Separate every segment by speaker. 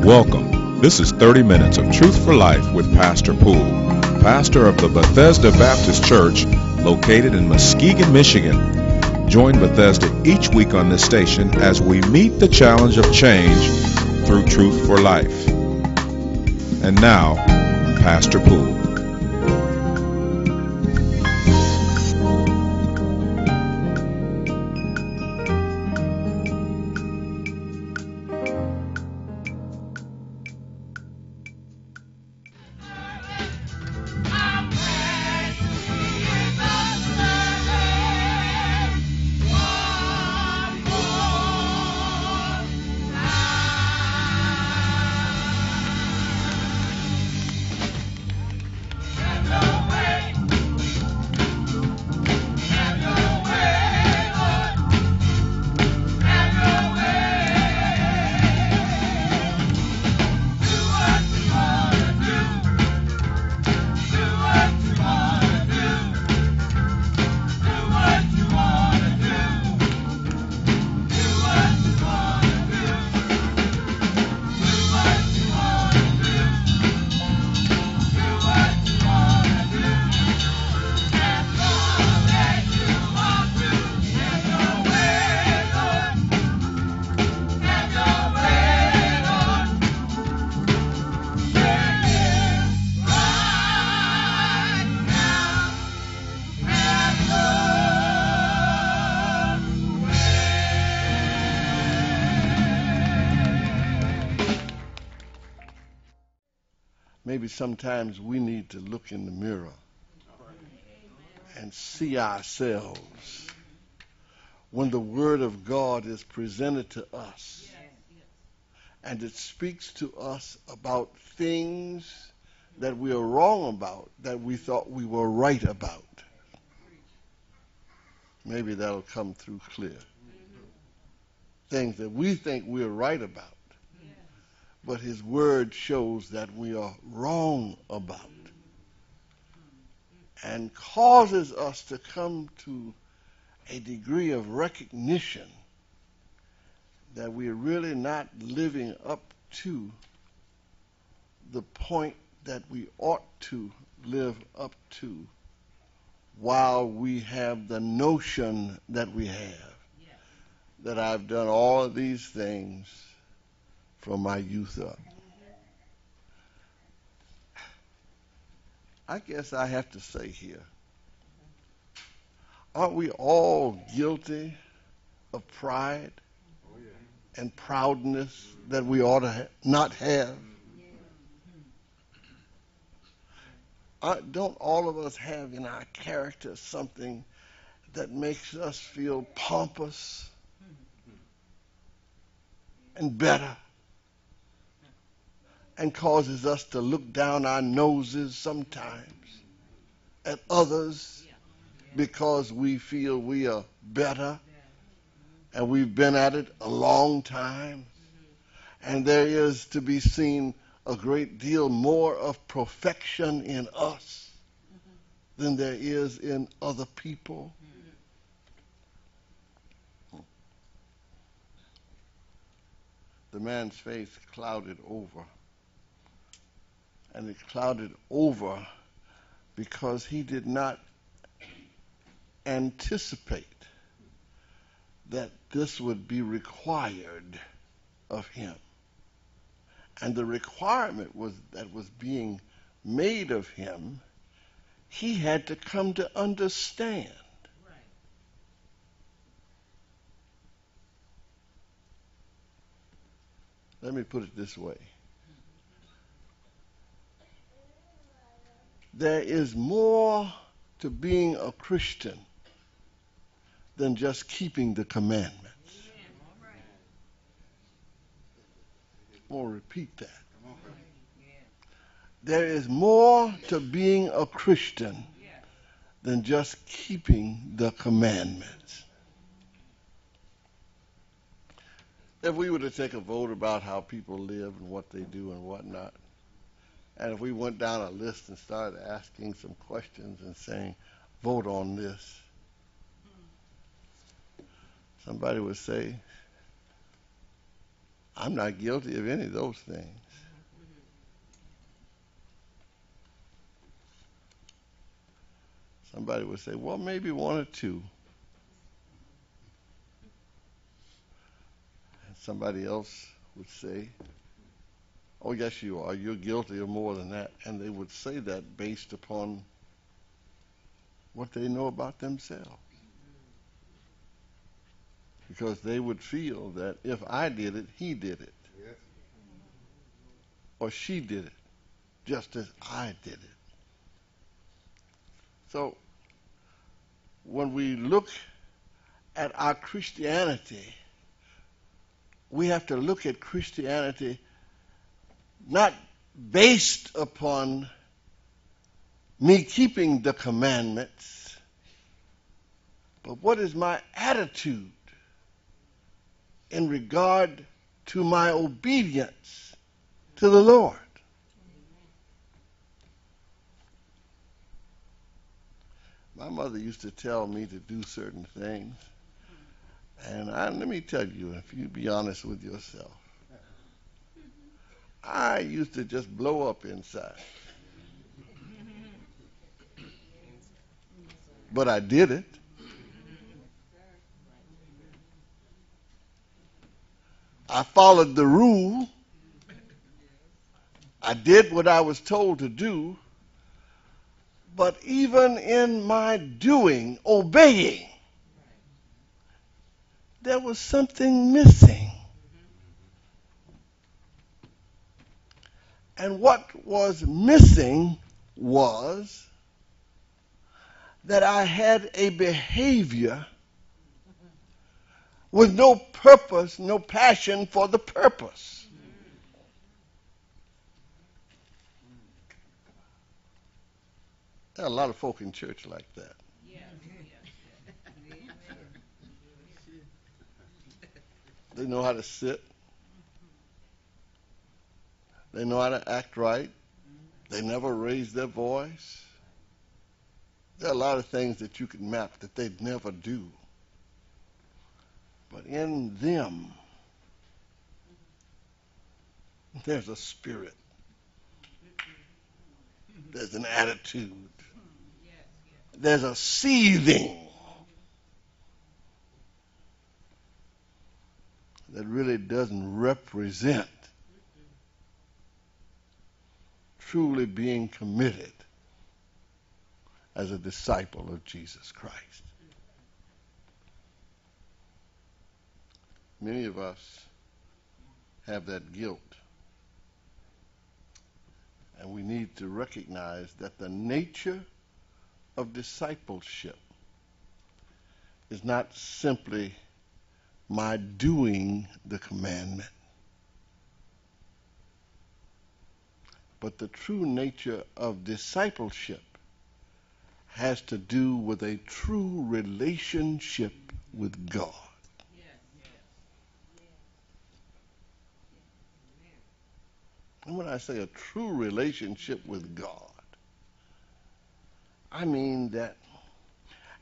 Speaker 1: Welcome. This is 30 Minutes of Truth for Life with Pastor Poole, pastor of the Bethesda Baptist Church located in Muskegon, Michigan. Join Bethesda each week on this station as we meet the challenge of change through Truth for Life. And now, Pastor Poole.
Speaker 2: Maybe sometimes we need to look in the mirror and see ourselves when the Word of God is presented to us and it speaks to us about things that we are wrong about that we thought we were right about. Maybe that'll come through clear. Things that we think we're right about, but His Word shows that we are wrong about, and causes us to come to a degree of recognition that we're really not living up to the point that we ought to live up to while we have the notion that we have, that I've done all of these things from my youth up. I guess I have to say here, aren't we all guilty of pride and proudness that we ought to not have? Don't all of us have in our character something that makes us feel pompous and better, and causes us to look down our noses sometimes at others because we feel we are better and we've been at it a long time, and there is to be seen a great deal more of perfection in us than there is in other people. The man's face clouded over. And it clouded over because he did not anticipate that this would be required of him. And the requirement that was being made of him, he had to come to understand. Let me put it this way. There is more to being a Christian than just keeping the commandments. I'll repeat that. There is more to being a Christian than just keeping the commandments. If we were to take a vote about how people live and what they do and whatnot, and if we went down a list and started asking some questions and saying, vote on this, somebody would say, I'm not guilty of any of those things. Somebody would say, well, maybe one or two. And somebody else would say, oh, yes, you are. You're guilty of more than that. And they would say that based upon what they know about themselves. Because they would feel that if I did it, he did it. Yes. Or she did it, just as I did it. So when we look at our Christianity, we have to look at Christianity not based upon me keeping the commandments, but what is my attitude in regard to my obedience to the Lord. My mother used to tell me to do certain things, and let me tell you, if you be honest with yourself, I used to just blow up inside. But I did it. I followed the rule. I did what I was told to do. But even in my doing, obeying, there was something missing. And what was missing was that I had a behavior with no purpose, no passion for the purpose. There are a lot of folk in church like that. They know how to sit. They know how to act right. They never raise their voice. There are a lot of things that you can map that they'd never do. But in them, there's a spirit. There's an attitude. There's a seething that really doesn't represent truly being committed as a disciple of Jesus Christ. Many of us have that guilt. And we need to recognize that the nature of discipleship is not simply my doing the commandment, but the true nature of discipleship has to do with a true relationship with God. And when I say a true relationship with God, I mean that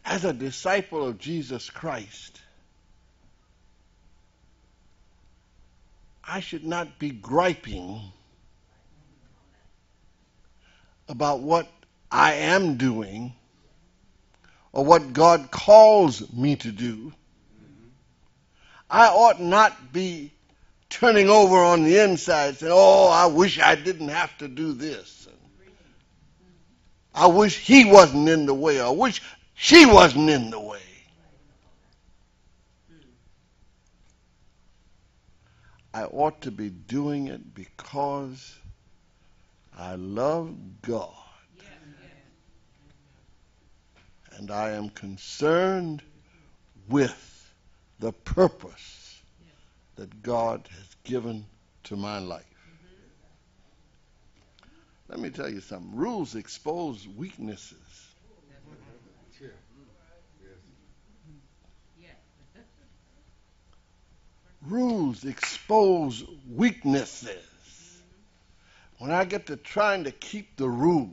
Speaker 2: as a disciple of Jesus Christ, I should not be griping about what I am doing or what God calls me to do. I ought not be turning over on the inside saying, oh, I wish I didn't have to do this. I wish he wasn't in the way. I wish she wasn't in the way. I ought to be doing it because I love God. And I am concerned with the purpose that God has given to my life. Let me tell you something. Rules expose weaknesses. Rules expose weaknesses. When I get to trying to keep the rules,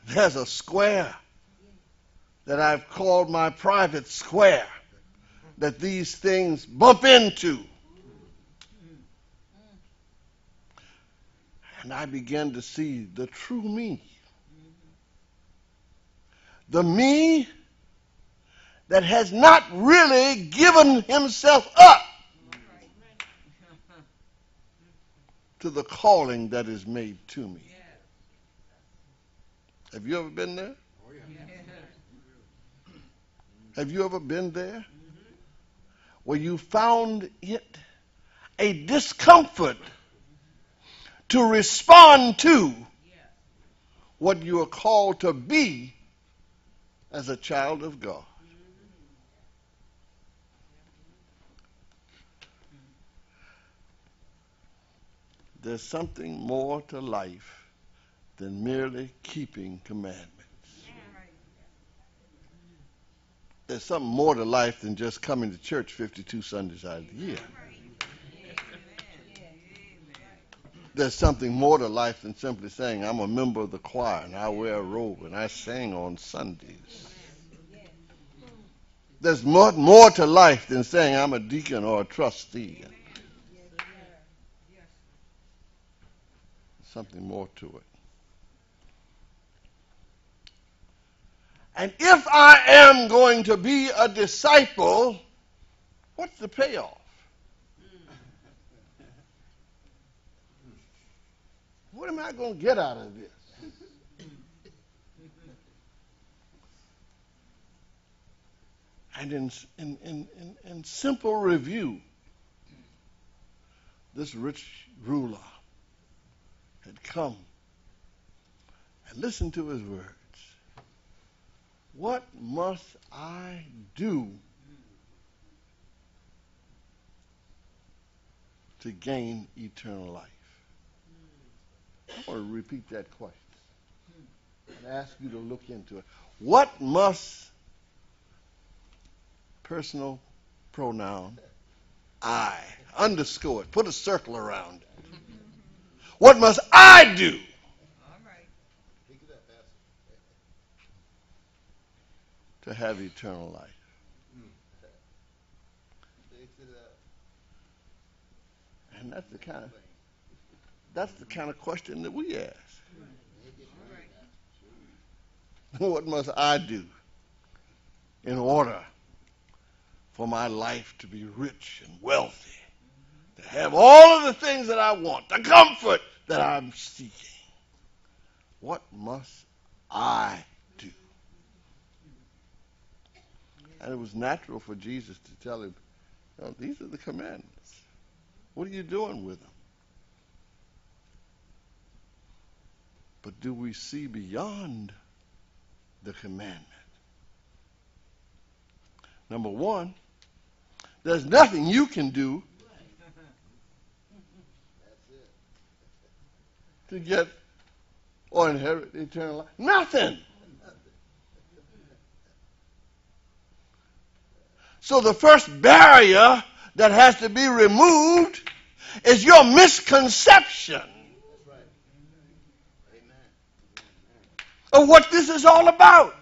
Speaker 2: there's a square that I've called my private square that these things bump into. And I began to see the true me. The me that has not really given himself up to the calling that is made to me. Have you ever been there? Have you ever been there where you found it a discomfort to respond to what you are called to be as a child of God? There's something more to life than merely keeping commandments. There's something more to life than just coming to church 52 Sundays out of the year. There's something more to life than simply saying, I'm a member of the choir and I wear a robe and I sing on Sundays. There's more to life than saying I'm a deacon or a trustee. Something more to it. And if I am going to be a disciple, what's the payoff? What am I going to get out of this? And in simple review, this rich ruler had come and listened to his words. What must I do to gain eternal life? I want to repeat that question and ask you to look into it. What must, personal pronoun, I, underscore it, put a circle around it. What must I do to have eternal life? And that's the kind of question that we ask. What must I do in order for my life to be rich and wealthy, to have all of the things that I want, the comfort that I'm seeking? What must I do? And it was natural for Jesus to tell him, oh, these are the commandments. What are you doing with them? But do we see beyond the commandment? Number one, there's nothing you can do to get or inherit eternal life. Nothing. So the first barrier that has to be removed is your misconception of what this is all about.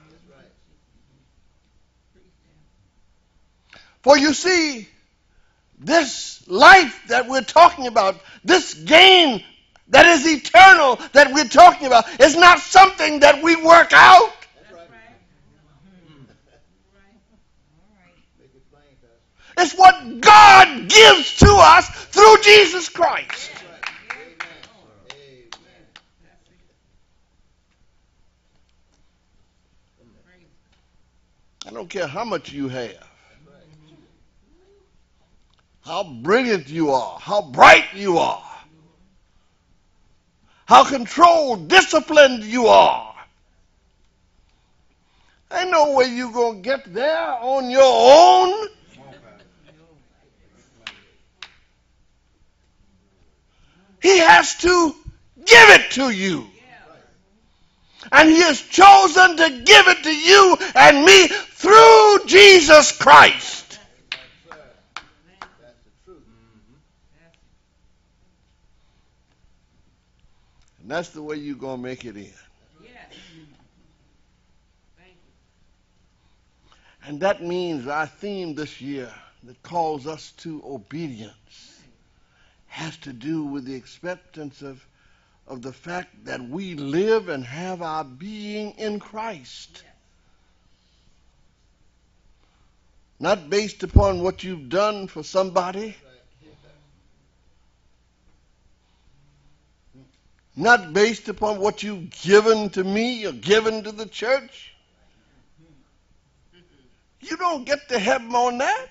Speaker 2: For you see, this life that we're talking about, this gain that is eternal that we're talking about, is not something that we work out. It's what God gives to us through Jesus Christ. I don't care how much you have, how brilliant you are, how bright you are, how controlled, disciplined you are. Ain't no way you're going to get there on your own. He has to give it to you. And he has chosen to give it to you and me through Jesus Christ. And that's the way you're going to make it in. And that means our theme this year that calls us to obedience has to do with the acceptance of the fact that we live and have our being in Christ. Not based upon what you've done for somebody. Not based upon what you've given to me or given to the church. You don't get to heaven on that.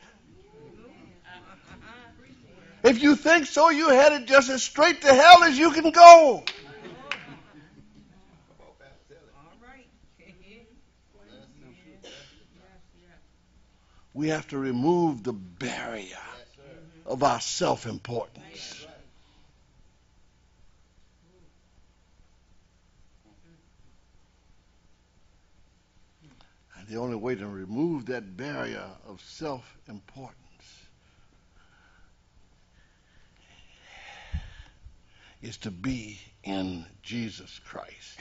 Speaker 2: If you think so, you're headed just as straight to hell as you can go. We have to remove the barrier of our self-importance. And the only way to remove that barrier of self-importance is to be in Jesus Christ.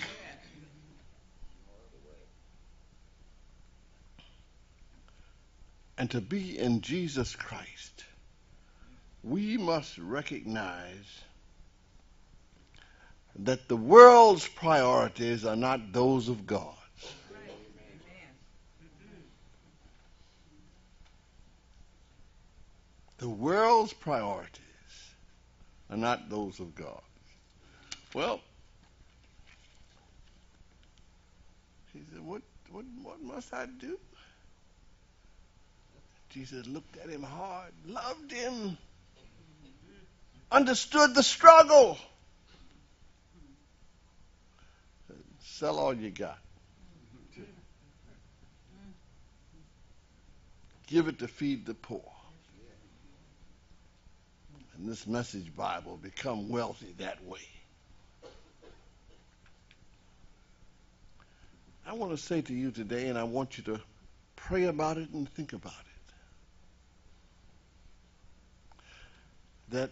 Speaker 2: And to be in Jesus Christ, we must recognize that the world's priorities are not those of God. The world's priorities are not those of God. Well, he said, what must I do? Jesus looked at him hard, loved him, understood the struggle. Sell all you got. Give it to feed the poor. And this Message Bible become wealthy that way. I want to say to you today, and I want you to pray about it and think about it, that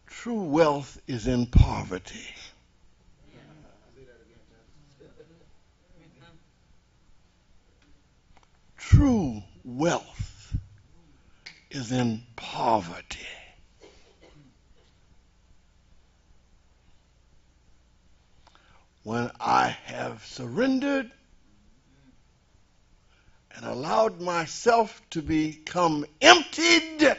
Speaker 2: true wealth is in poverty. True wealth is in poverty. When I have surrendered and allowed myself to become emptied,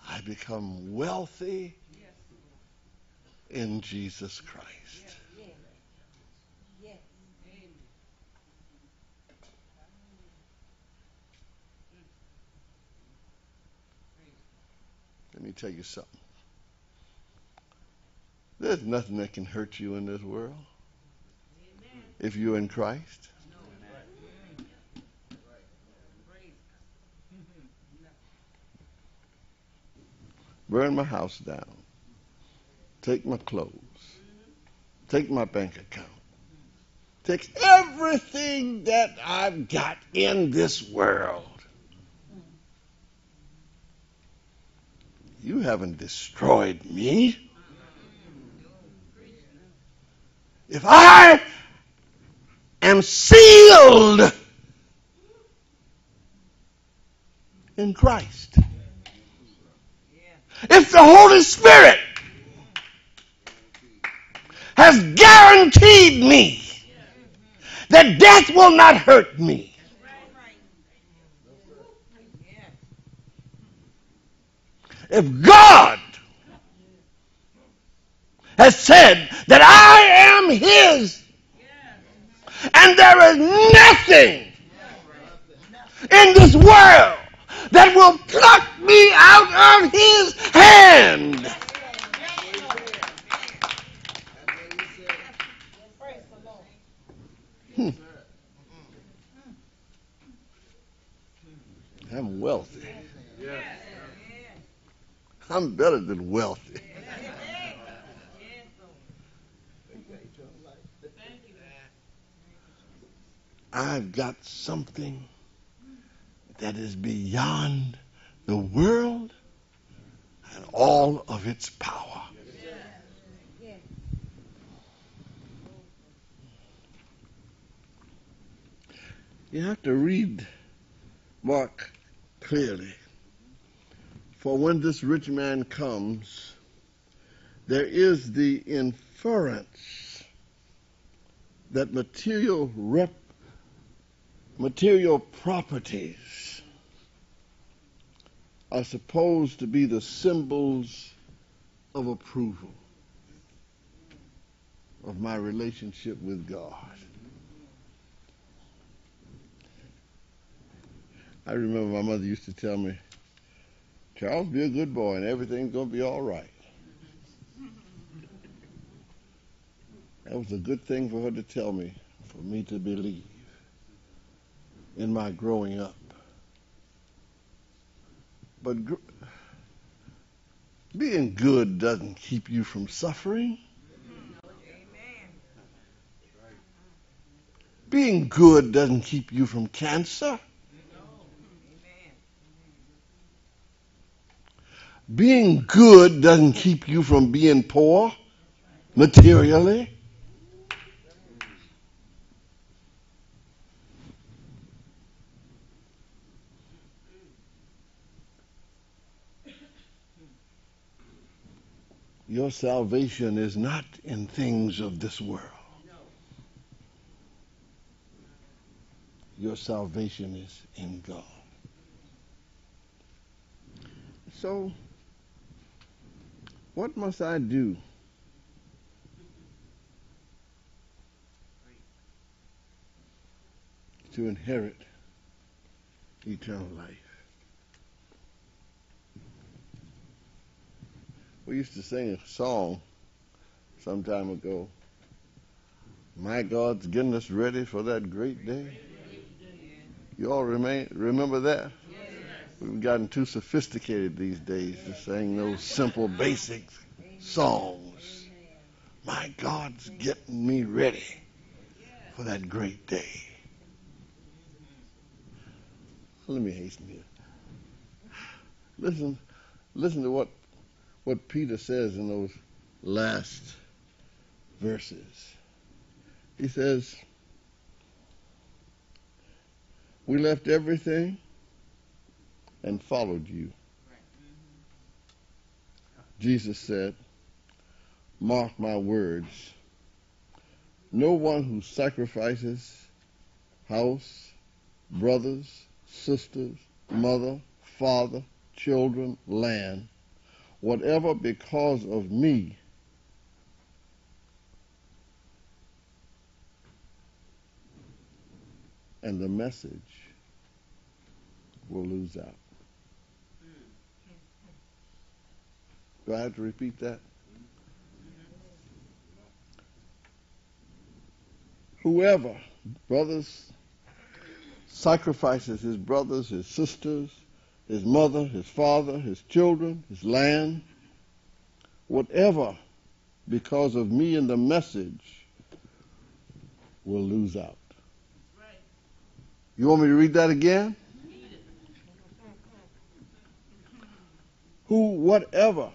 Speaker 2: I become wealthy in Jesus Christ. Let me tell you something. There's nothing that can hurt you in this world if you're in Christ. Burn my house down. Take my clothes. Take my bank account. Take everything that I've got in this world. You haven't destroyed me. If I am sealed in Christ, if the Holy Spirit has guaranteed me that death will not hurt me, if God has said that I am His, and there is nothing in this world that will pluck me out of His hand. I'm wealthy. I'm better than wealthy. I've got something that is beyond the world and all of its power. You have to read mark clearly. For when this rich man comes, there is the inference that material properties are supposed to be the symbols of approval of my relationship with God. I remember my mother used to tell me, Charles, be a good boy and everything's going to be all right. That was a good thing for her to tell me, for me to believe in my growing up. But being good doesn't keep you from suffering. Being good doesn't keep you from cancer. Being good doesn't keep you from being poor materially. Your salvation is not in things of this world. Your salvation is in God. So, what must I do to inherit eternal life? We used to sing a song some time ago. My God's getting us ready for that great day. You all remember that? We've gotten too sophisticated these days to sing those simple, basic songs. My God's getting me ready for that great day. Let me hasten here. Listen to what Peter says in those last verses. He says, we left everything and followed you. Jesus said, mark my words, no one who sacrifices house, brothers, sisters, mother, father, children, land, whatever because of me, and the message will lose out. Do I have to repeat that? Whoever, brothers, sacrifices his brothers, his sisters, his mother, his father, his children, his land, whatever because of me and the message will lose out. You want me to read that again? Who, whatever,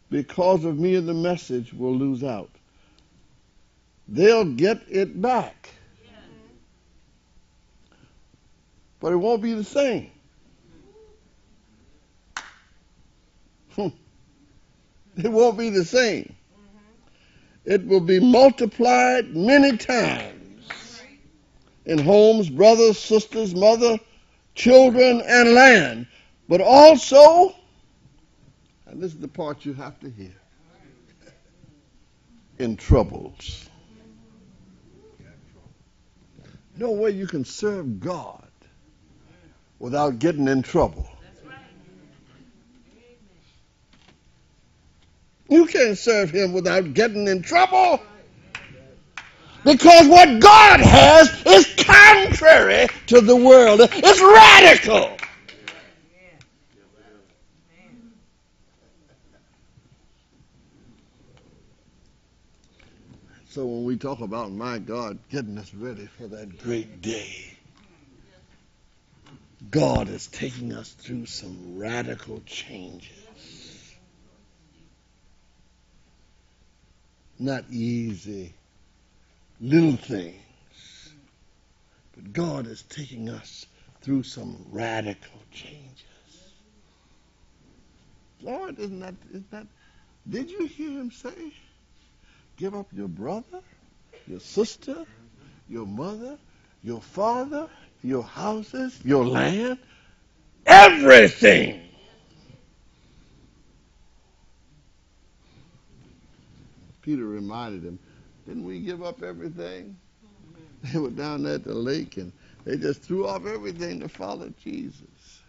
Speaker 2: because of me and the message will lose out. They'll get it back. But it won't be the same. It won't be the same. It will be multiplied many times in homes, brothers, sisters, mother, children, and land. But also, and this is the part you have to hear, in troubles. No way you can serve God without getting in trouble. You can't serve him without getting in trouble. Because what God has is contrary to the world. It's radical. So when we talk about my God getting us ready for that great day, God is taking us through some radical changes. Not easy, little things. But God is taking us through some radical changes. Lord, isn't that, did you hear him say, give up your brother, your sister, your mother, your father, your houses, your land, everything. Peter reminded him, didn't we give up everything? They were down there at the lake and they just threw off everything to follow Jesus.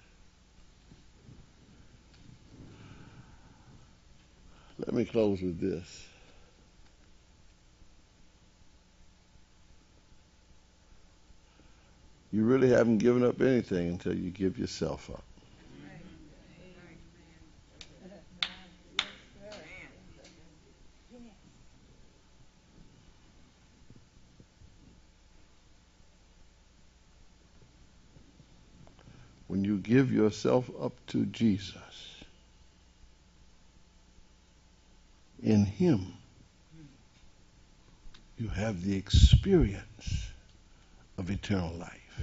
Speaker 2: Let me close with this. You really haven't given up anything until you give yourself up. When you give yourself up to Jesus, in him, you have the experience of eternal life.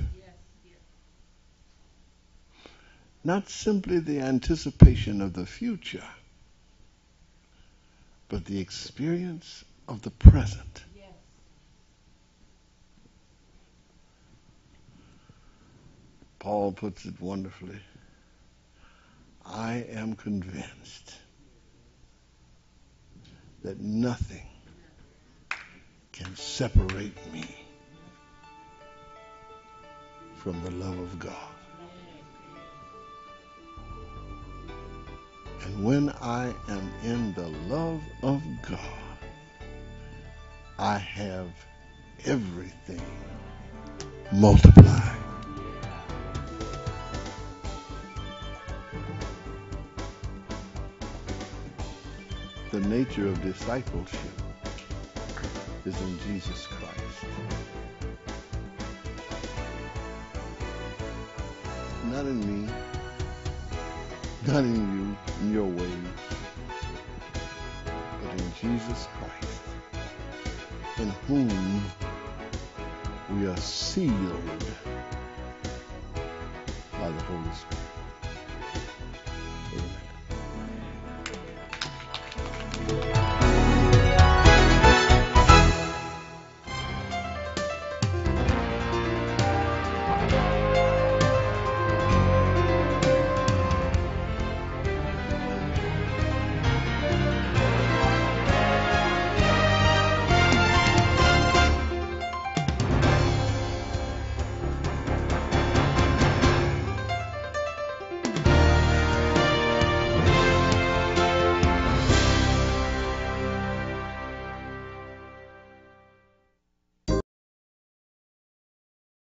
Speaker 2: Not simply the anticipation of the future, but the experience of the present. Paul puts it wonderfully. I am convinced that nothing can separate me from the love of God. And when I am in the love of God, I have everything multiplied. The nature of discipleship is in Jesus Christ. Not in me, not in you, in your ways, but in Jesus Christ, in whom we are sealed by the Holy Spirit.